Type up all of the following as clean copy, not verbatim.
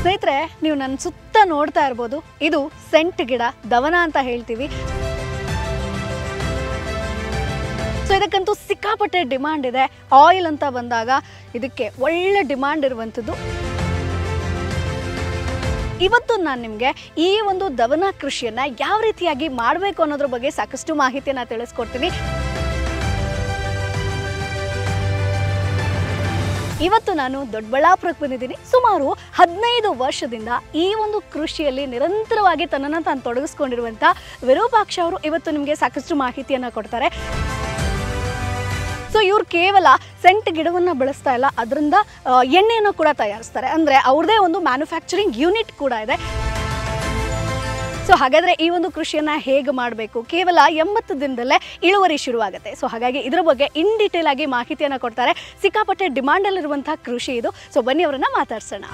ಸ್ನೇಹಿತರೆ, ನೀವು ನನ್ನ ಸುತ್ತ ನೋಡ್ತಾ ಇರ್ಬೋದು, ಇದು ಸೆಂಟ್ ಗಿಡ, ದವನ ಅಂತ ಹೇಳ್ತೀವಿ. ಸೊ ಇದಕ್ಕಂತೂ ಸಿಕ್ಕಾಪಟ್ಟೆ ಡಿಮಾಂಡ್ ಇದೆ. ಆಯಿಲ್ ಅಂತ ಬಂದಾಗ ಇದಕ್ಕೆ ಒಳ್ಳೆ ಡಿಮಾಂಡ್ ಇರುವಂಥದ್ದು. ಇವತ್ತು ನಾನು ನಿಮಗೆ ಈ ಒಂದು ದವನ ಕೃಷಿಯನ್ನು ಯಾವ ರೀತಿಯಾಗಿ ಮಾಡಬೇಕು ಅನ್ನೋದ್ರ ಬಗ್ಗೆ ಸಾಕಷ್ಟು ಮಾಹಿತಿಯನ್ನು ತಿಳಿಸ್ಕೊಡ್ತೀನಿ. ಇವತ್ತು ನಾನು ದೊಡ್ಡಬಳ್ಳಾಪುರಕ್ಕೆ ಬಂದಿದ್ದೀನಿ. ಸುಮಾರು 15 ವರ್ಷದಿಂದ ಈ ಒಂದು ಕೃಷಿಯಲ್ಲಿ ನಿರಂತರವಾಗಿ ತನ್ನನ್ನು ತಾನು ತೊಡಗಿಸ್ಕೊಂಡಿರುವಂಥ ವಿರೂಪಾಕ್ಷ ಅವರು ಇವತ್ತು ನಿಮಗೆ ಸಾಕಷ್ಟು ಮಾಹಿತಿಯನ್ನು ಕೊಡ್ತಾರೆ. ಸೊ ಇವ್ರು ಕೇವಲ ಸೆಂಟ್ ಗಿಡವನ್ನು ಬೆಳೆಸ್ತಾ ಇಲ್ಲ, ಅದರಿಂದ ಎಣ್ಣೆಯನ್ನು ಕೂಡ ತಯಾರಿಸ್ತಾರೆ. ಅಂದರೆ ಅವ್ರದ್ದೇ ಒಂದು ಮ್ಯಾನುಫ್ಯಾಕ್ಚರಿಂಗ್ ಯೂನಿಟ್ ಕೂಡ ಇದೆ. ಸೊ ಹಾಗಾದರೆ ಈ ಒಂದು ಕೃಷಿಯನ್ನು ಹೇಗೆ ಮಾಡಬೇಕು, ಕೇವಲ 80 ದಿನದಲ್ಲೇ ಇಳುವರಿ ಶುರುವಾಗುತ್ತೆ. ಸೊ ಹಾಗಾಗಿ ಇದರ ಬಗ್ಗೆ ಇನ್ ಡೀಟೇಲ್ ಆಗಿ ಮಾಹಿತಿಯನ್ನು ಕೊಡ್ತಾರೆ. ಸಿಕ್ಕಾಪಟ್ಟೆ ಡಿಮಾಂಡಲ್ಲಿರುವಂಥ ಕೃಷಿ ಇದು. ಸೊ ಬನ್ನಿ ಅವರನ್ನು ಮಾತಾಡ್ಸೋಣ.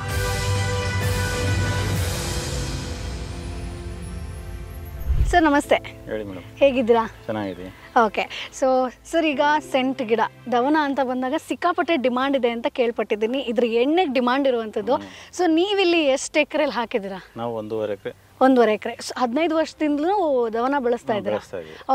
ಸರ್ ನಮಸ್ತೆ. ಹೇಳಿ ಮೇಡಮ್, ಹೇಗಿದ್ದೀರಾ? ಚೆನ್ನಾಗಿದೆ. ಓಕೆ. ಸೊ ಸರ್, ಈಗ ಸೆಂಟ್ ಗಿಡ ದವನ ಅಂತ ಬಂದಾಗ ಸಿಕ್ಕಾಪಟ್ಟೆ ಡಿಮಾಂಡ್ ಇದೆ ಅಂತ ಕೇಳ್ಪಟ್ಟಿದ್ದೀನಿ. ಇದ್ರ ಎಣ್ಣೆಗೆ ಡಿಮಾಂಡ್ ಇರುವಂಥದ್ದು. ಸೊ ನೀವಿಲ್ಲಿ ಎಷ್ಟು ಎಕರೆಯಲ್ಲಿ ಹಾಕಿದ್ದೀರಾ? ನಾವು 1.5 ಎಕರೆ. 1.5 ಎಕರೆ. 15 ವರ್ಷದಿಂದಲೂ ದವನ ಬೆಳೆಸ್ತಾ ಇದ್ದೀರಾ?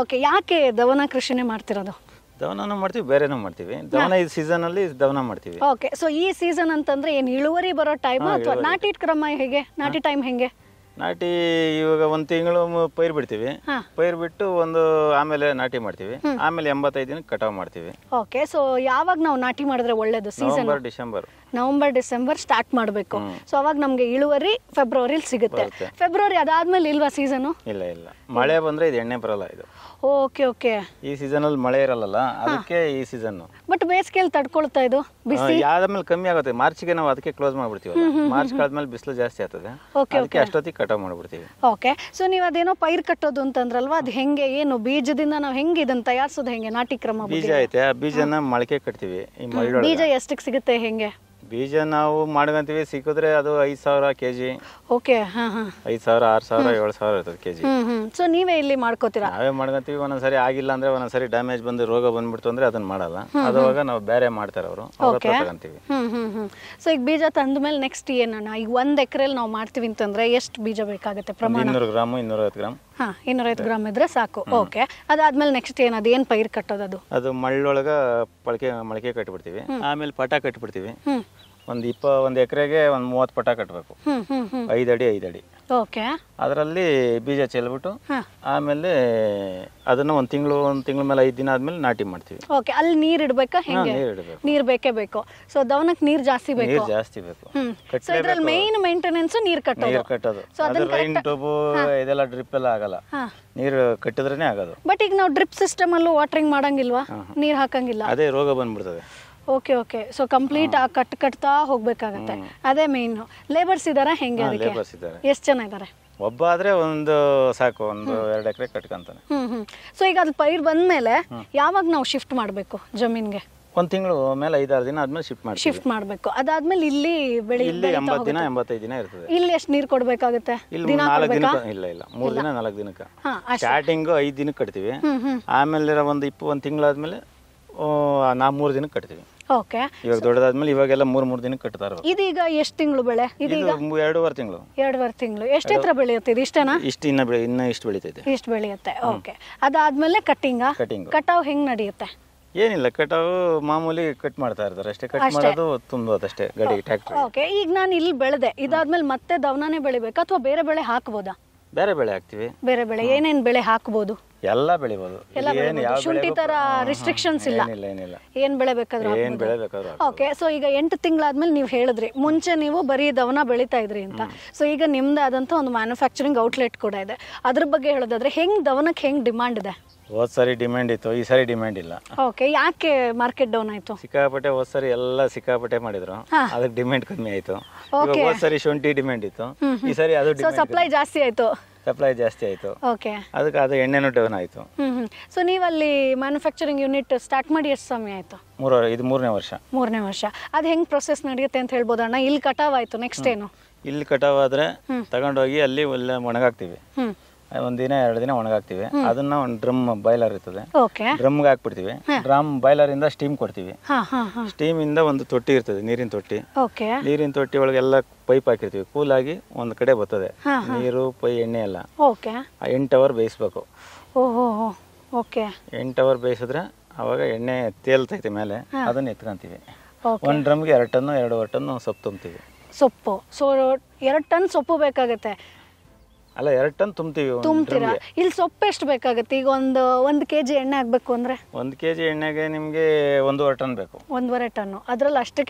ಓಕೆ. ಯಾಕೆ ದವನ ಕೃಷಿನೇ ಮಾಡ್ತಿರೋದು? ದವನನೂ ಮಾಡ್ತೀವಿ, ಬೇರೆನೂ ಮಾಡ್ತೀವಿ. ದವನ ಈ ಸೀಸನಲ್ಲಿ ದವನ ಮಾಡ್ತೀವಿ. ಓಕೆ. ಸೊ ಈ ಸೀಸನ್ ಅಂತಂದ್ರೆ ಏನು ಇಳುವರಿ ಬರೋ ಟೈಮ್ ಅಥವಾ ನಾಟಿ ಕ್ರಮ ಹೇಗೆ? ನಾಟಿ ಟೈಮ್ ಹೆಂಗೆ? ನಾಟಿ ಇವಾಗ 1 ತಿಂಗಳು ಪೈರು ಬಿಡ್ತೀವಿ. ಪೈರು ಬಿಟ್ಟು ಆಮೇಲೆ ನಾಟಿ ಮಾಡ್ತೀವಿ. ಆಮೇಲೆ 85 ದಿನಕ್ಕೆ ಕಟಾವ್ ಮಾಡ್ತೀವಿ. ಓಕೆ. ಸೊ ಯಾವಾಗ ನಾವು ನಾಟಿ ಮಾಡಿದ್ರೆ ಒಳ್ಳೇದು? ಸೀಸನ್ ನವೆಂಬರ್ ಡಿಸೆಂಬರ್ ಸ್ಟಾರ್ಟ್ ಮಾಡಬೇಕು. ಸೊ ಅವಾಗ ನಮ್ಗೆ ಇಳುವರಿ ಫೆಬ್ರವರಿಲಿ ಸಿಗುತ್ತೆ. ಫೆಬ್ರವರಿ ಅದಾದ್ಮೇಲೆ ಇಲ್ವಾ ಸೀಸನು? ಇಲ್ಲ, ಮಳೆ ಬಂದ್ರೆ ಇದು ಎಣ್ಣೆ ಬರಲ್ಲ. ಇದು ಓಕೆ ಓಕೆ. ಈ ಸೀಸನ್ ಅಲ್ಲಿ ಮಳೆ ಇರಲ್ಲ, ಅದಕ್ಕೆ ಈ ಸೀಸನ್. ಬಟ್ ಬೇಸಿಗೆಯಲ್ಲಿ ತಡ್ಕೊಳ್ತಾ ಇದು ಬಿಸಿ ಯಾವ್ದಾದ್ಮೇಲೆ ಕಮ್ಮಿ ಆಗುತ್ತೆ. ಮಾರ್ಚ್ಗೆ ನಾವು ಅದಕ್ಕೆ ಕ್ಲೋಸ್ ಮಾಡ್ಬಿಡ್ತೀವಿ. ಮಾರ್ಚ್ ಕಳೆದ್ಮೇಲೆ ಬಿಸಿಲು ಜಾಸ್ತಿ ಆಗ್ತದೆ, ಅದಕ್ಕೆ ಅಷ್ಟೊತ್ತಿಗೆ ಕಟಾವ್ ಮಾಡ್ಬಿಡ್ತೀವಿ. ಓಕೆ. ಸೊ ನೀವು ಅದೇನೋ ಪೈರ್ ಕಟ್ಟೋದು ಅಂತಂದ್ರಲ್ವಾ, ಅದು ಹೆಂಗೆ, ಏನು ಬೀಜದಿಂದ ನಾವು ಹೆಂಗೆ ಇದನ್ನ ತಯಾರಿಸೋದು, ಹೆಂಗೆ ನಾಟಿ ಕ್ರಮ? ಬೀಜ ಐತೆ, ಆ ಬೀಜನ ಮೊಳಕೆ ಕಟ್ತೀವಿ. ಬೀಜ ಎಷ್ಟಕ್ಕೆ ಸಿಗುತ್ತೆ, ಹೆಂಗೆ? ಬೀಜ ನಾವು ಮಾಡ್ಕೊಂತೀವಿ, ಸಿಕ್ಕಿದ್ರೆ ಅದು 5,000 kg. ಓಕೆ. 5,000, 6,000, 7,000 ಇರ್ತದೆ kg. ಸೊ ನೀವೇ ಇಲ್ಲಿ ಮಾಡ್ಕೋತೀರಾ? ನಾವೇ ಮಾಡ್ಕೊಂತೀವಿ. ಒಂದೊಂದ್ಸರಿ ಆಗಿಲ್ಲ ಅಂದ್ರೆ, ಒಂದೊಂದ್ಸರಿ ಡ್ಯಾಮೇಜ್ ಬಂದು ರೋಗ ಬಂದ್ಬಿಡ್ತು ಅಂದ್ರೆ ಅದನ್ನ ಮಾಡಲ್ಲ. ಅದುವಾಗ ನಾವು ಬೇರೆ ಮಾಡ್ತಾರೆ ಅವರು, ತಗೊಂತೀವಿ. ಸೊ ಈಗ ಬೀಜ ತಂದ ಮೇಲೆ ನೆಕ್ಸ್ಟ್ ಏನಣ್ಣ? ಈಗ 1 ಎಕರೆಯಲ್ಲಿ ನಾವು ಮಾಡ್ತೀವಿ ಅಂತಂದ್ರೆ ಎಷ್ಟು ಬೀಜ ಬೇಕಾಗುತ್ತೆ ಪ್ರಮಾಣ? 200 ಗ್ರಾಮ್, 250 ಗ್ರಾಮ್. 250 ಗ್ರಾಮ್ ಇದ್ರೆ ಸಾಕು. ಓಕೆ. ಅದಾದ್ಮೇಲೆ ನೆಕ್ಸ್ಟ್ ಏನದು, ಏನ್ ಪೈರ್ ಕಟ್ಟೋದು? ಅದು ಮಳ್ಳೊಳಗ ಮೊಳಕೆ ಕಟ್ಟಿಬಿಡ್ತೀವಿ. ಆಮೇಲೆ ಪಟ ಕಟ್ಟಿಬಿಡ್ತೀವಿ. ಒಂದು ಎಕರೆಗೆ 30 ಪಟ ಕಟ್ಟಬೇಕು. 5 ಅಡಿ 5 ಅಡಿ. ಓಕೆ. ಅದರಲ್ಲಿ ಬೀಜ ಚೆಲ್ಬಿಟ್ಟು ಆಮೇಲೆ ಅದನ್ನ ಒಂದು ತಿಂಗಳ ಮೇಲೆ 5 ದಿನ ಆದ್ಮೇಲೆ ನಾಟಿ ಮಾಡ್ತೀವಿ. ಓಕೆ. ಅಲ್ಲಿ ನೀರ್ ಇಡ್ಬೇಕಾ, ಹೆಂಗೆ? ನೀರ್ ಬೇಕೇ ಬೇಕು. ಸೊ ದವನಕ್ಕೆ ನೀರ್ ಜಾಸ್ತಿ ಬೇಕು. ನೀರ್ ಜಾಸ್ತಿ ಬೇಕು. ಸೊ ಇದ್ರಲ್ಲಿ ಮೇನ್ ಮೇಂಟೆನೆನ್ಸ್ ನೀರ್ ಕಟ್ಟೋದು. ಸೊ ಅದನ್ನ ರೈನ್ ಟ್ಯೂಬ್ ಇದೆಲ್ಲ ಡ್ರಿಪ್ ಎಲ್ಲ ಆಗಲ್ಲ, ನೀರು ಕಟ್ಟಿದ್ರೇನೆ ಆಗೋದು. ಬಟ್ ಈಗ ನಾವು ಡ್ರಿಪ್ ಸಿಸ್ಟಮ್ ಅಲ್ಲೂ ವಾಟರಿಂಗ್ ಮಾಡಂಗಿಲ್ವಾ, ನೀರ್ ಹಾಕಂಗಿಲ್ಲ? ಅದೇ ರೋಗ ಬಂದ್ಬಿಡ್ತದೆ. Okay okay. ಸೊ ಕಂಪ್ಲೀಟ್ ಕಟ್ತಾ ಹೋಗ್ಬೇಕಾಗತ್ತೆ. ಅದೇ ಮೇನ್. ಲೇಬರ್ಸ್ ಇದಾರ ಹೆಂಗೆ ಅದಕ್ಕೆ? ಎಷ್ಟು ಜನ ಇದಾರೆ? ಒಬ್ಬ ಆದ್ರೆ ಒಂದು ಸಾಕು, 1-2 ಎಕರೆ ಕಟ್ಕೊಂತಾನೆ. ಸೊ ಈಗ ಅದು ಪೈರ್ ಬಂದ್ಮೇಲೆ ಯಾವಾಗ ನಾವು ಶಿಫ್ಟ್ ಮಾಡಬೇಕು ಜಮೀನ್ಗೆ? 1 ತಿಂಗಳು ಮೇಲೆ 5-6 ದಿನ ಆದ್ಮೇಲೆ ಶಿಫ್ಟ್ ಮಾಡ್ಬೇಕು. ಅದಾದ್ಮೇಲೆ ಇಲ್ಲಿ ಇಲ್ಲಿ 80 ದಿನ 85 ದಿನ ಇರ್ತದೆ. ಇಲ್ಲಿ ಎಷ್ಟು ನೀರು ಕೊಡ್ಬೇಕಾಗುತ್ತೆ? ಇಲ್ಲಿ 4 ದಿನ. ಇಲ್ಲ 3 ದಿನ 4 ದಿನಕ್ಕೆ. ಸ್ಟಾರ್ಟಿಂಗ್ 5 ದಿನಕ್ಕೆ ಕಟ್ತೀವಿ. ಆಮೇಲೆ ಒಂದು ತಿಂಗಳಾದ್ಮೇಲೆ ನಾವು 3 ದಿನಕ್ಕೆ ಕಟ್ತೀವಿ. ಓಕೆ. ಇವಾಗ ದೊಡ್ಡದಾದ್ಮೇಲೆ ಇವಾಗೆಲ್ಲ 3 ದಿನಕ್ಕೆ ಕಟ್ತಾರ. ಇದೀಗ ಎಷ್ಟು ತಿಂಗಳು ಬೆಳೆ? ಇದೀಗ 2.5 ತಿಂಗಳು. 2.5 ತಿಂಗಳು. ಎಷ್ಟು ಎತ್ತರ ಬೆಳೆಯುತ್ತೆ ಇದು? ಇಷ್ಟೇನಾ? ಇನ್ನ ಇಷ್ಟು ಬೆಳೀತೈತೆ. ಇಷ್ಟು ಬೆಳೆಯುತ್ತೆ. ಓಕೆ. ಅದಾದ್ಮೇಲೆ ಕಟಿಂಗ್ ಕಟಾವ್ ಹೆಂಗ್ ನಡೆಯುತ್ತೆ? ಏನಿಲ್ಲ, ಕಟಾವು ಮಾಮೂಲಿ ಕಟ್ ಮಾಡ್ತಾ ಇರ್ತಾರೆ ಅಷ್ಟೇ. ಕಟ್ ಮಾಡೋದು ತುಂಬೋದಷ್ಟೇ ಗಾಡಿ, ಟ್ರ್ಯಾಕ್ಟರ್. ಓಕೆ. ಈಗ ನಾನು ಇಲ್ಲಿ ಬೆಳೆದೆ, ಇದಾದ್ಮೇಲೆ ಮತ್ತೆ ದವನನೇ ಬೆಳಿಬೇಕಾ ಅಥವಾ ಬೇರೆ ಬೆಳೆ ಹಾಕಬಹುದಾ? ಬೇರೆ ಬೆಳೆ ಹಾಕ್ತಿವಿ. ಬೇರೆ ಬೆಳೆ ಏನೇನ್ ಬೆಳೆ ಹಾಕಬಹುದು? ಎಲ್ಲ ಬೆಳಿಬಹುದು. ಶುಂಠಿ ತರ ರಿಸ್ಟ್ರಿಕ್ಷನ್ಸ್ ಇಲ್ಲ, ಏನ್ ಬೆಳೆ ಬೇಕಾದ್ರೂ. ಓಕೆ. ಸೊ ಈಗ 8 ತಿಂಗಳಾದ್ಮೇಲೆ ನೀವು ಹೇಳಿದ್ರಿ ಮುಂಚೆ ನೀವು ಬರೀ ದವನ ಬೆಳಿತಾ ಇದ್ರಿ ಅಂತ. ಸೊ ಈಗ ನಿಮ್ದು ಆದಂತ ಒಂದು ಮ್ಯಾನುಫ್ಯಾಕ್ಚರಿಂಗ್ ಔಟ್ಲೆಟ್ ಕೂಡ ಇದೆ. ಅದ್ರ ಬಗ್ಗೆ ಹೇಳೋದಾದ್ರೆ ದವನಕ್ಕೆ ಹೆಂಗ್ ಡಿಮಾಂಡ್ ಇದೆ? ಹೋದ್ ಸರಿ ಡಿಮ್ಯಾಂಡ್ ಇತ್ತು, ಈ ಸಾರಿ ಡಿಮ್ಯಾಂಡ್ ಇಲ್ಲ. ಓಕೆ. ಯಾಕೆ ಮಾರ್ಕೆಟ್ ಡೌನ್ ಆಯ್ತು? ಸಿಕ್ಕಾಪಟ್ಟೆ ಹೋದ್ ಸರಿ ಎಲ್ಲ ಸಿಕ್ಕಾಪಟ್ಟೆ ಮಾಡಿದ್ರು, ಅದಕ್ಕೆ ಡಿಮ್ಯಾಂಡ್ ಕಮ್ಮಿ ಆಯ್ತು. ಹೋದ್ ಸರಿ ಶುಂಠಿ ಡಿಮ್ಯಾಂಡ್ ಇತ್ತು, ಈ ಸಾರಿ ಅದು ಸಪ್ಲೈ ಜಾಸ್ತಿ ಆಯ್ತು. ಓಕೆ. ಅದಕ್ಕೆ ಅದು ಎಣ್ಣೆನೂ ಡೌನ್ ಆಯ್ತು. ಸೊ ನೀವಲ್ಲಿ ಮ್ಯಾನುಫ್ಯಾಕ್ಚರಿಂಗ್ ಯೂನಿಟ್ ಸ್ಟಾರ್ಟ್ ಮಾಡಿ ಎಷ್ಟು ಸಮಯ ಆಯ್ತು? ಇದು 3ನೇ ವರ್ಷ. 3ನೇ ವರ್ಷ. ಅದು ಹೆಂಗ್ ಪ್ರೊಸೆಸ್ ನಡೆಯುತ್ತೆ ಅಂತ ಹೇಳ್ಬೋದಣ್ಣ? ಇಲ್ಲಿ ಕಟಾವ್ ಆಯ್ತು, ನೆಕ್ಸ್ಟ್ ಏನು? ಇಲ್ಲಿ ಕಟಾವ್ ಆದ್ರೆ ತಗೊಂಡೋಗಿ ಅಲ್ಲಿ ಒಳ್ಳೆ ಒಣಗಾಕ್ತಿವಿ. ಒಂದಿನ 2 ದಿನ ಒಣಗಾಕ್ತಿವಿ. ಅದನ್ನ ಒಂದು ಡ್ರಮ್ ಬಾಯ್ಲರ್ ಇರ್ತದೆ, ಓಕೆ ಡ್ರಮ್ಗೆ ಹಾಕ್ಬಿಡ್ತೀವಿ. ಡ್ರಮ್ ಬಾಯ್ಲರ್ ಇಂದ ಸ್ಟೀಮ್ ಕೊಡ್ತೀವಿ. ಸ್ಟೀಮ್ ಇಂದ ಒಂದು ತೊಟ್ಟಿ ಇರ್ತದೆ, ನೀರಿನ ತೊಟ್ಟಿ. ಓಕೆ ನೀರಿನ ತೊಟ್ಟಿ ಒಳಗೆ ಎಲ್ಲ ಪೈಪ್ ಹಾಕಿರ್ತೀವಿ, ಕೂಲ್ ಆಗಿ ಒಂದ್ ಕಡೆ ಬರ್ತದೆ ನೀರು ಎಣ್ಣೆ ಎಲ್ಲ. ಓಕೆ 8 ಅವರ್ ಬೇಯಿಸ್ಬೇಕು. ಓಹೋ ಓಕೆ 8 ಅವರ್ ಬೇಯಿಸಿದ್ರೆ ಅವಾಗ ಎಣ್ಣೆ ತೇಲ್ತೈತೆ ಮೇಲೆ, ಅದನ್ನ ಎತ್ಕೊಂತೀವಿ. ಒಂದು ಡ್ರಮ್ಗೆ 2 ಟನ್ನು 2.5 ಟನ್ನು ಸೊಪ್ಪು ತುಂಬ್ತೀವಿ. ಸೊಪ್ಪು. ಸೊ 2 ಟನ್ ಸೊಪ್ಪು ಬೇಕಾಗುತ್ತೆ. ಅಲ್ಲ 2 ಟನ್ ತುಂಬ್ತೀವಿ. ತುಂಬ್ತೀರಾ? ಇಲ್ಲಿ ಸೊಪ್ಪು ಎಷ್ಟು ಬೇಕಾಗುತ್ತೆ? ಈಗ ಒಂದು ಕೆಜಿ ಎಣ್ಣೆ ಹಾಕ್ಬೇಕು ಅಂದ್ರೆ 1 ಕೆಜಿ ಎಣ್ಣೆಗೆ ನಿಮ್ಗೆ 1.5 ಟನ್ ಬೇಕು. 1.5 ಟನ್ನು. ಅದ್ರಲ್ಲಿ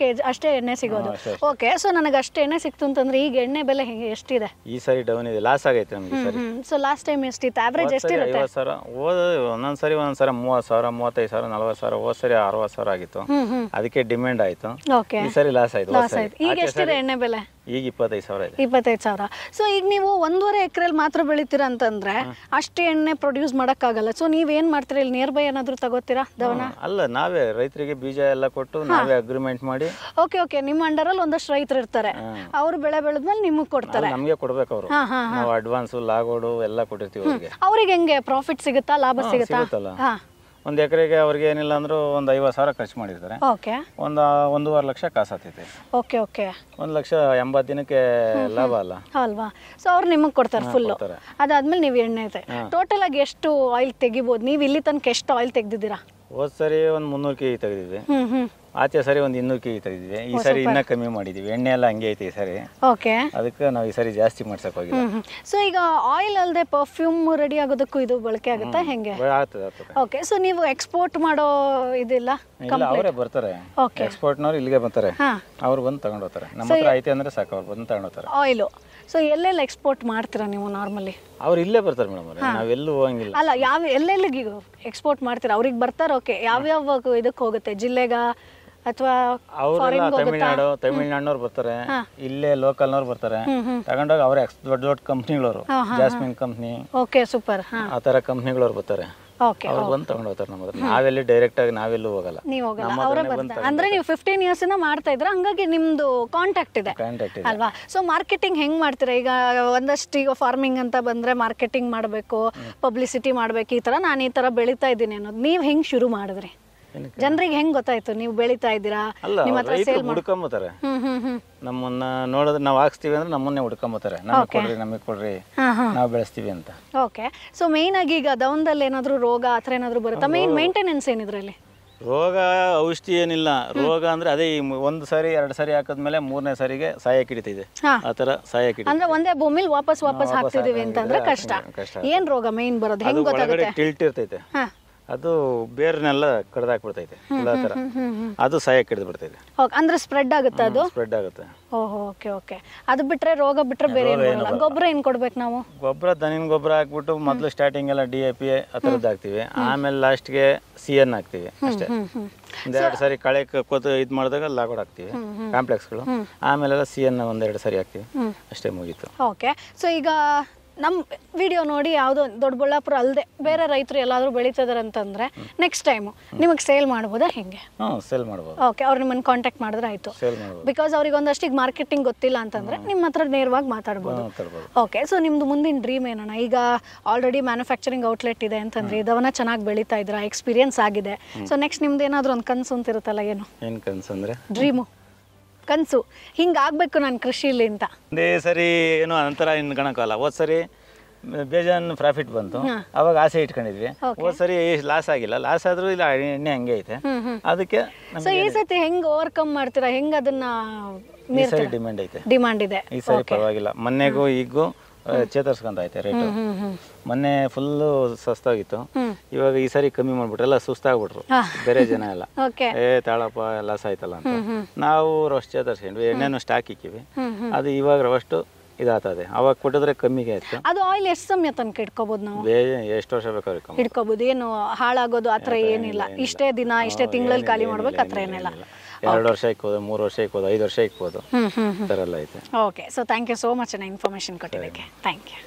ಅಷ್ಟೇ ಎಣ್ಣೆ ಸಿಗೋದು. ಓಕೆ, ಸೊ ನನಗೆ ಅಷ್ಟು ಎಣ್ಣೆ ಸಿಕ್ತು ಅಂತಂದ್ರೆ ಈಗ ಎಣ್ಣೆ ಬೆಲೆ ಎಷ್ಟಿದೆ? ಈ ಸಾರಿ ಡೌನ್ ಇದೆ, ಲಾಸ್ ಆಗೈತೆ ನಮ್ಗೆ ಈ ಸಾರಿ. ಸೊ ಲಾಸ್ಟ್ ಟೈಮ್ ಎಷ್ಟಿತ್ತು? ಆವ್ರೇಜ್ ಎಷ್ಟಿರುತ್ತೆ? 50,000. ಒಂದೊಂದ್ಸರಿ 30,000, 35,000, 40,000. ಹೋದ್ ಸರಿ 60,000 ಆಗಿತ್ತು. ಅದಕ್ಕೆ ಡಿಮ್ಯಾಂಡ್ ಆಯ್ತು. ಓಕೆ, ಈ ಸಾರಿ ಲಾಸ್ ಆಯ್ತು. ಈಗ ಎಷ್ಟಿದೆ ಎಣ್ಣೆ ಬೆಲೆ? ಈಗ 25,000 ಇದೆ. 25,000. ಸೊ ಈಗ ನೀವು 1.5 ಎಕರೆಯಲ್ಲಿ ಮಾತ್ರ ಬೆಳಿತೀರಾ ಅಂತಂದ್ರೆ ಅಷ್ಟೇ ಎಣ್ಣೆ ಪ್ರೊಡ್ಯೂಸ್ ಮಾಡಕ್ಕಾಗಲ್ಲ. ಸೊ ನೀವೇನ್ ಮಾಡ್ತೀರಾ? ಇಲ್ಲಿ ನಿಯರ್ ಬೈ ಏನಾದ್ರು ತಗೋತೀರಾ ದವನ? ಅಲ್ಲ, ನಾವೇ ರೈತರಿಗೆ ಬೀಜ ಎಲ್ಲ ಕೊಟ್ಟು ನಾವೇ ಅಗ್ರಿಮೆಂಟ್ ಮಾಡಿ. ಓಕೆ, ನಿಮ್ಮ ಅಂಡರಲ್ಲಿ ಒಂದಷ್ಟು ರೈತರು ಇರ್ತಾರೆ, ಅವ್ರು ಬೆಳೆ ಬೆಳೆದ್ಮೇಲೆ ನಿಮಗೆ ಕೊಡ್ತಾರೆ. ನಮಗೆ ಕೊಡ್ಬೇಕು ಅವರು. ನಾವು ಅಡ್ವಾನ್ಸ್ ಲಾಗೋಡು ಎಲ್ಲ ಕೊಟ್ಟಿರ್ತೀವಿ ಅವ್ರಿಗೆ. ಅವ್ರಿಗೆ ಹೆಂಗೆ ಪ್ರಾಫಿಟ್ ಸಿಗುತ್ತಾ, ಲಾಭ ಸಿಗುತ್ತಾ? ಒಂದು ಎಕರೆಗೆ ಅವ್ರಿಗೆ ಏನಿಲ್ಲ ಅಂದ್ರೂ ಒಂದು 50,000 ಖರ್ಚು ಮಾಡಿರ್ತಾರೆ. ಓಕೆ, 1.5 ಲಕ್ಷ ಕಾಸು ಆಗ್ತೈತೆ. ಓಕೆ 1,80,000 ದಿನಕ್ಕೆ ಲಾಭ ಅಲ್ವಾ? ಸೊ ಅವ್ರು ನಿಮಗೆ ಕೊಡ್ತಾರೆ ಫುಲ್. ಅದಾದ್ಮೇಲೆ ನೀವು ಎಣ್ಣೆ ಐತೆ ಟೋಟಲ್ ಆಗಿ ಎಷ್ಟು ಆಯಿಲ್ ತೆಗಿಬೋದು? ನೀವು ಇಲ್ಲಿ ತನಕ ಎಷ್ಟು ಆಯಿಲ್ ತೆಗ್ದಿದ್ದೀರಾ? ಹೋದ್ ಸರಿ ಒಂದು 300 kg ತೆಗೆದಿದ್ವಿ. ಆಚೆ ಸರಿ ಒಂದು 200 kg ತೆಗೆದಿದ್ವಿ. ಈ ಸರಿ ಇನ್ನೂ ಕಮ್ಮಿ ಮಾಡಿದೀವಿ. ಎಣ್ಣೆ ಎಲ್ಲ ಹಂಗೆ ಐತೆ ಈ ಸರಿ. ಓಕೆ, ಅದಕ್ಕೆ ನಾವು ಈ ಸರಿ ಜಾಸ್ತಿ ಮಾಡ್ಸಕ್ ಹೋಗಿಲ್ಲ. ಸೊ ಈಗ ಆಯಿಲ್ ಅಲ್ಲದೆ ಪರ್ಫ್ಯೂಮ್ ರೆಡಿ ಆಗೋದಕ್ಕೂ ಇದು ಬಳಕೆ ಆಗುತ್ತಾ ಹೆಂಗೆ? ಆಗ್ತದೆ. ಓಕೆ, ಸೊ ನೀವು ಎಕ್ಸ್ಪೋರ್ಟ್ ಮಾಡೋ ಇದಿಲ್ಲ? ಅವರೇ ಬರ್ತಾರೆ, ಎಕ್ಸ್ಪೋರ್ಟ್ನವ್ರು ಇಲ್ಲಿಗೆ ಬರ್ತಾರೆ, ಅವ್ರು ಬಂದು ತಗೊಂಡು ಹೋಗ್ತಾರೆ. ನಮ್ಮ ಹತ್ರ ಐತೆ ಅಂದ್ರೆ ಸಾಕು, ಅವ್ರು ಬಂದು ತಗೊಂಡು ಹೋಗ್ತಾರೆ ಆಯಿಲು. ಸೊ ಎಲ್ಲೆಲ್ಲಿ ಎಕ್ಸ್ಪೋರ್ಟ್ ಮಾಡ್ತೀರಾ ನೀವು ನಾರ್ಮಲಿ? ಅವ್ರು ಇಲ್ಲೇ ಬರ್ತಾರೆ ಮೇಡಮ್, ನಾವೆಲ್ಲೂ ಹೋಗಂಗಿಲ್ಲ. ಅಲ್ಲ, ಎಲ್ಲೆಲ್ಲಿಗೆ ಎಕ್ಸ್ಪೋರ್ಟ್ ಮಾಡ್ತೀರಾ? ಅವ್ರಿಗೆ ಬರ್ತಾರೆ. ಓಕೆ, ಯಾವ್ಯಾವ ಇದಕ್ಕೆ ಹೋಗುತ್ತೆ? ಜಿಲ್ಲೆಗ ಅಥವಾ ತಮಿಳ್ನಾಡಿನವ್ರು ಬರ್ತಾರೆ, ಇಲ್ಲೇ ಲೋಕಲ್ನವ್ರು ಬರ್ತಾರೆ ತಗೊಂಡೋಗಿ. ಅವ್ರೆ ದೊಡ್ಡ ಕಂಪ್ನಿಗಳವರು, ಜಾಸ್ಮಿನ್ ಕಂಪ್ನಿ, ಓಕೆ ಸೂಪರ್, ಆ ತರ ಕಂಪ್ನಿಗಳವ್ರು ಬರ್ತಾರೆ. ಅವ್ರು ಬಂದು ತಗೊಂಡು ಹೋಗ್ತಾರೆ ನಮ್ಮ ಹತ್ರ. ನಾವೆಲ್ಲಿ ಡೈರೆಕ್ಟ್ ಆಗಿ ನಾವೆಲ್ಲೂ ಹೋಗಲ್ಲ. ಅಂದ್ರೆ ನೀವು 15 years ಇಂದ ಮಾಡ್ತಾ ಇದ್ರ, ಹಂಗಾಗಿ ನಿಮ್ದು ಕಾಂಟ್ಯಾಕ್ಟ್ ಇದೆ ಅಲ್ವಾ? ಸೊ ಮಾರ್ಕೆಟಿಂಗ್ ಹೆಂಗ್ ಮಾಡ್ತೀರಾ? ಈಗ ಒಂದಷ್ಟು ಈಗ ಫಾರ್ಮಿಂಗ್ ಅಂತ ಬಂದ್ರೆ ಮಾರ್ಕೆಟಿಂಗ್ ಮಾಡಬೇಕು, ಪಬ್ಲಿಸಿಟಿ ಮಾಡ್ಬೇಕು, ಈ ತರ ನಾನು ಈ ತರ ಬೆಳೀತಾ ಇದ್ದೀನಿ ಅನ್ನೋದು ನೀವ್ ಹೆಂಗ್ ಶುರು ಮಾಡಿದ್ರಿ? ಜನರಿಗೆ ಹೆಂಗ್ ಗೊತ್ತಾಯ್ತು ನೀವು ಬೆಳೀತಾ ಇದ್ದೀರಾ? ಹುಡ್ಕೊಂಬತ್ತಾರೆ, ನಮ್ಮನ್ನ ನೋಡಿದ್ರೆ ನಾವು ಹಾಕ್ಸ್ತೀವಿ ಅಂದ್ರೆ ನಮ್ಮನ್ನೇ ಹುಡ್ಕೊಂಬತ್ತಾರೆ, ನಮಗೆ ಕೊಡ್ರಿ ನಾವು ಬೆಳೆಸ್ತೀವಿ ಅಂತ. ಓಕೆ, ಸೊ ಮೇನ್ ಆಗಿ ಈಗ ದವನದಲ್ಲಿ ಏನಾದ್ರು ರೋಗ ಆತರ ಏನಾದ್ರು ಬರುತ್ತಾ? ಮೇನ್ ಮೇಂಟೆನೆನ್ಸ್ ಏನಿದ್ರಲ್ಲಿ? ರೋಗ ಔಷಧಿ ಏನಿಲ್ಲ. ರೋಗ ಅಂದ್ರೆ ಅದೇ 1 ಸಾರಿ 2 ಸಾರಿ ಹಾಕಿದ್ಮೇಲೆ 3ನೇ ಸಾರಿಗೆ ಸಾಯಕ್ಕೆ ಹಿಡಿತಿದೆ. ಆತರ ಸಾಯಕ್ಕೆ ಅಂದ್ರೆ ಒಂದೇ ಭೂಮಿಲಿ ವಾಪಸ್ ಹಾಕ್ತಿದೀವಿ ಅಂತಂದ್ರೆ ಕಷ್ಟ. ಏನ್ ರೋಗ ಮೇನ್ ಬರೋದು? ಹೆಂಗ್ ಗೊತ್ತಾಗುತ್ತೆ? ಟಿಲ್ಟ್ ಇರ್ತೈತೆ, ಅದು ಬೇರ್ನೆಲ್ಲ ಕಡ್ದಾಕ್ಬಿಡ್ತೈತೆ, ಅದು ಸಾಯಕ್ಕೆ ಹಿಡಿದು ಬಿಡ್ತೈತೆ. ಅಂದ್ರೆ ಸ್ಪ್ರೆಡ್ ಆಗುತ್ತೆ, ಅದು ಸ್ಪ್ರೆಡ್ ಆಗುತ್ತೆ. ಓಕೆ. ಅದು ಬಿಟ್ರೆ ರೋಗ ಬಿಟ್ರೆ ಬೇರೆ ಗೊಬ್ಬರ ಏನ್ ಕೊಡ್ಬೇಕು ನಾವು? ಗೊಬ್ಬರ ದನಿನ ಗೊಬ್ಬರ ಹಾಕ್ಬಿಟ್ಟು ಮೊದಲು ಸ್ಟಾರ್ಟಿಂಗ್ ಎಲ್ಲ DAP ಆ ಥರದ್ದು ಹಾಕ್ತಿವಿ. ಆಮೇಲೆ ಲಾಸ್ಟ್ಗೆ CN ಹಾಕ್ತಿವಿ ಅಷ್ಟೇ. 1-2 ಸಾರಿ ಕಳೆ ಇದ್ ಮಾಡಿದಾಗ ಲಾಗೋಡ್ ಹಾಕ್ತಿವಿ ಕಾಂಪ್ಲೆಕ್ಸ್ಗಳು. ಆಮೇಲೆಲ್ಲ CN 1-2 ಸಾರಿ ಹಾಕ್ತಿವಿ, ಅಷ್ಟೇ ಮುಗೀತು. ಓಕೆ, ಸೊ ಈಗ ನಮ್ಮ ವಿಡಿಯೋ ನೋಡಿ ಯಾವುದೋ ದೊಡ್ಡಬಳ್ಳಾಪುರ ಅಲ್ಲದೆ ಬೇರೆ ರೈತರು ಎಲ್ಲಾದರೂ ಬೆಳೀತಿದಾರೆ ಅಂತಂದ್ರೆ ನೆಕ್ಸ್ಟ್ ಟೈಮು ನಿಮಗೆ ಸೇಲ್ ಮಾಡ್ಬೋದಾ? ಹೆಂಗೆ ಸೇಲ್ ಮಾಡ್ಬೋದು? ಓಕೆ, ಅವ್ರು ನಿಮ್ಮನ್ನು ಕಾಂಟ್ಯಾಕ್ಟ್ ಮಾಡಿದ್ರೆ ಆಯಿತು. ಬಿಕಾಸ್ ಅವ್ರಿಗೆ ಒಂದಷ್ಟು ಮಾರ್ಕೆಟಿಂಗ್ ಗೊತ್ತಿಲ್ಲ ಅಂತಂದ್ರೆ ನಿಮ್ಮ ಹತ್ರ ನೇರವಾಗಿ ಮಾತಾಡ್ಬೋದು. ಓಕೆ, ಸೊ ನಿಮ್ದು ಮುಂದಿನ ಡ್ರೀಮ್ ಏನಣ್ಣ? ಈಗ ಆಲ್ರೆಡಿ ಮ್ಯಾನುಫ್ಯಾಕ್ಚರಿಂಗ್ ಔಟ್ಲೆಟ್ ಇದೆ ಅಂತಂದ್ರೆ ಇದವನ್ನ ಚೆನ್ನಾಗಿ ಬೆಳೀತಾ ಇದ್ರ, ಎಕ್ಸ್ಪೀರಿಯನ್ಸ್ ಆಗಿದೆ. ಸೊ ನೆಕ್ಸ್ಟ್ ನಿಮ್ದು ಏನಾದರೂ ಒಂದು ಕನಸು ಅಂತ ಇರುತ್ತಲ್ಲ, ಏನು ಕನಸು ಅಂದ್ರೆ? ಡ್ರೀಮು, ಕನಸು, ಹಿಂಗಾಗಬೇಕು ನಾನು ಕೃಷಿಲಿ ಅಂತ. ಒಂದೇ ಸರಿ ಏನೋ ಅಂತರ ಇನ್ಕೊಳಕ್ಕಲ್ಲ. ಹೋದ್ ಸರಿ ಬೇಜಾನ್ ಪ್ರಾಫಿಟ್ ಬಂತು, ಅವಾಗ ಆಸೆ ಇಟ್ಕೊಂಡಿದ್ವಿ. ಹೋದ್ ಸರಿ ಲಾಸ್ ಆಗಿಲ್ಲ. ಲಾಸ್ ಆದ್ರೂ ಇಲ್ಲ, ಎಣ್ಣೆ ಹಂಗೆ ಐತೆ. ಅದಕ್ಕೆ ಸೊ ಈ ಸತಿ ಹೆಂಗ್ ಓವರ್ಕಮ್ ಮಾಡ್ತೀರಾ? ಹೆಂಗ್ ಅದನ್ನ? ಡಿಮ್ಯಾಂಡ್ ಐತೆ, ಡಿಮಾಂಡ್ ಇದೆ ಈ ಸರಿ ಪರವಾಗಿಲ್ಲ. ಮೊನ್ನೆಗೂ ಈಗೂ ಚೇತರಿಸ್ಕೊಂತ ಐತೆ ರೇಟು. ಮೊನ್ನೆ ಫುಲ್ಲು ಸಸ್ತಾಗಿತ್ತು, ಇವಾಗ ಈ ಸಾರಿ ಕಮ್ಮಿ ಮಾಡ್ಬಿಟ್ರೆ ಎಲ್ಲ ಸುಸ್ತಾಗ್ಬಿಟ್ರು ಬೇರೆ ಜನ ಎಲ್ಲ. ತಾಳಪ್ಪ ಲಾಸ್ ಆಯ್ತಲ್ಲ ಅಂತ ನಾವು ರೊಸ್ಟ್ ಚೇತರಿಸ್ಕೊಂಡ್ವಿ. ಎಣ್ಣೆನು ಸ್ಟಾಕ್ ಇಕ್ಕಿವಿ, ಅದು ಇವಾಗ ರವಷ್ಟು ಇದಾಗ್ತದೆ. ಅವಾಗ ಕೊಟ್ಟಿದ್ರೆ ಕಮ್ಮಿಗೆ ಆಯ್ತು. ಅದು ಆಯಿಲ್ ಎಷ್ಟು ಸಮಯ ತನಕ ಇಟ್ಕೋಬಹುದು ನಾವು? ಎಷ್ಟು ವರ್ಷ ಬೇಕಾದ್ರೆ ಇಟ್ಕೋಬಹುದು, ಏನು ಹಾಳಾಗೋದು ಆತರ ಏನಿಲ್ಲ? ಇಷ್ಟೇ ದಿನ ಇಷ್ಟೇ ತಿಂಗಳಲ್ಲಿ ಖಾಲಿ ಮಾಡ್ಬೇಕು ಆತರ ಏನಿಲ್ಲ? 2 ವರ್ಷ ಇಕ್ಬೋದು, 3 ವರ್ಷ ಇಕ್ಬೋದು, 5 ವರ್ಷ ಇಕ್ಬೋದು, ಈ ಥರ ಎಲ್ಲ ಐತೆ. Okay, so thank you so much information ಕೊಟ್ಟಿದ್ದಕ್ಕೆ. Thank you.